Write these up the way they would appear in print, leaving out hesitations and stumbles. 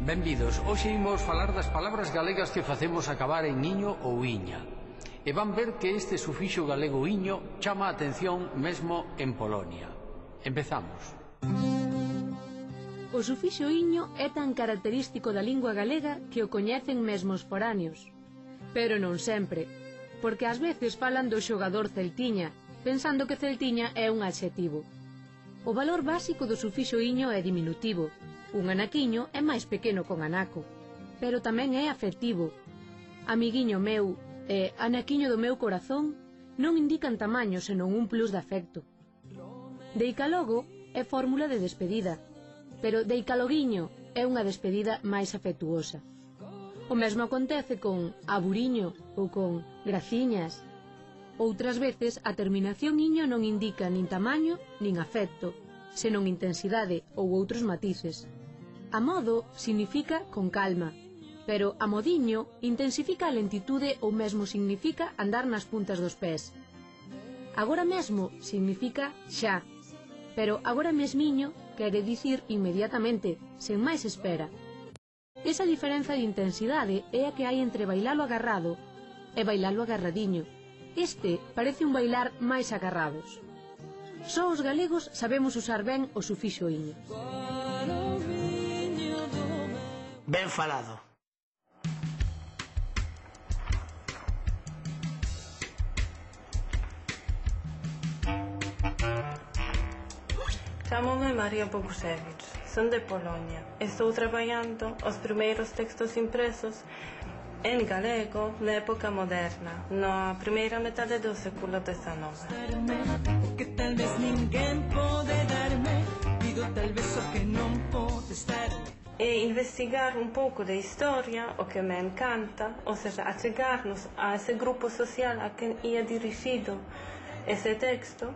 Benvidos, hoxe imos falar das palabras galegas que facemos acabar en iño ou iña. E van ver que este sufixo galego iño chama a atención mesmo en Polonia. Empezamos. O sufixo iño é tan característico da lingua galega que o coñecen mesmo os foráneos. Pero non sempre, porque ás veces falan do xogador celtiña, pensando que celtiña é un adxetivo. O valor básico do sufixo iño é diminutivo. Un anaquiño é máis pequeno con anaco, pero tamén é afectivo. Amiguiño meu e anaquiño do meu corazón non indican tamaño senón un plus de afecto. Deicalogo é fórmula de despedida, pero deicaloguiño é unha despedida máis afectuosa. O mesmo acontece con aburiño ou con graciñas. Outras veces a terminación iño non indica nin tamaño nin afecto, senón intensidade ou outros matices. Amodo significa con calma, pero amodiño intensifica a lentitude ou mesmo significa andar nas puntas dos pés. Agora mesmo significa xa, pero agora mesmiño quere dicir inmediatamente, sen máis espera. Esa diferenza de intensidade é a que hai entre bailalo agarrado e bailalo agarradiño. Este parece un bailar máis agarrados. Só os galegos sabemos usar ben o sufixo iño. Ben falado. Chámome María Bogušević, son de Polonia. Estou traballando os primeiros textos impresos en galego na época moderna, na primeira metade do século XIX. O que tal vez ninguén pode darme, pido tal vez o que non podes darme. E investigar un pouco de historia, o que me encanta, ou seja, achegarnos a ese grupo social a quen ia dirixido ese texto,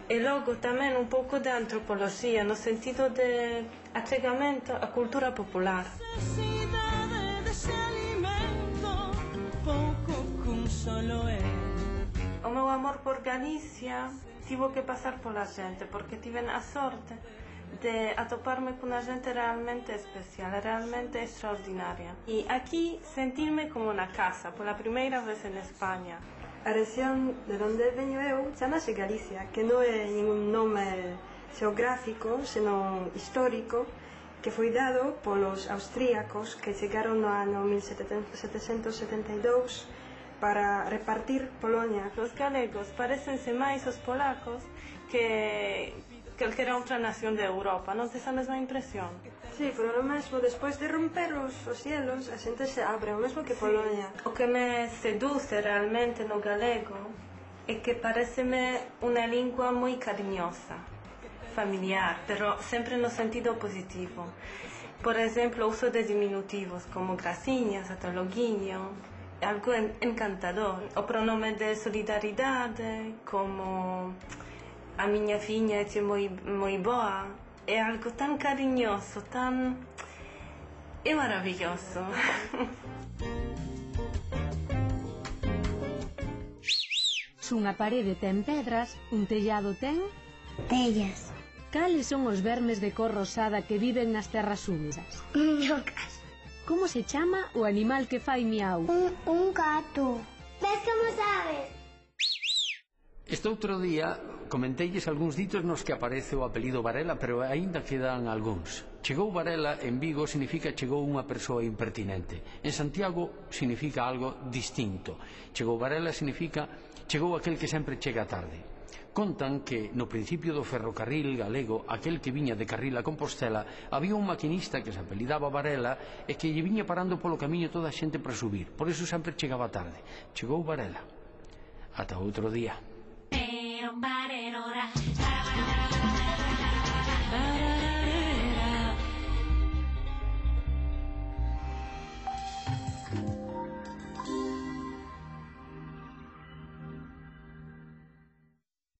e logo tamén un pouco de antropoloxía, no sentido de achegamento á cultura popular. O meu amor por Galicia tivo que pasar pola xente, porque tiven a sorte de atoparme cunha xente realmente especial, realmente extraordinaria. E aquí sentirme como na casa, pola primeira vez en España. A rexión de onde veño eu chamase Galicia, que non é ningún nome xeográfico, senón histórico, que foi dado polos austríacos que chegaron no ano 1772 para repartir Polonia. Os galegos parecense máis os polacos que calquera outra nación de Europa, non tes a mesma impresión? Sí, pero o mesmo, despois de romper os cielos, a xente se abre, o mesmo que Polonia. O que me seduce realmente no galego é que pareceme unha lingua moi cariñosa, familiar, pero sempre no sentido positivo. Por exemplo, o uso de diminutivos como graciñas, atologuiño, algo encantador. O pronome de solidaridade, como a miña fiña é moi boa, é algo tan cariñoso, tan... é maravilloso. Se unha parede ten pedras, un tellado ten... tellas. Cales son os vermes de cor rosada que viven nas terras húmidas? Minhocas. Como se chama o animal que fai miau? Un gato. Ves como sabes? Este outro día comenteilles algúns ditos nos que aparece o apelido Varela, pero aínda quedan algúns. Chegou Varela en Vigo significa chegou unha persoa impertinente. En Santiago significa algo distinto. Chegou Varela significa chegou aquel que sempre chega tarde. Contan que no principio do ferrocarril galego, aquel que viña de Carril a Compostela, había un maquinista que se apelidaba Varela e que lle viña parando polo camiño toda a xente para subir. Por iso sempre chegaba tarde. Chegou Varela. Ata outro día. Varela.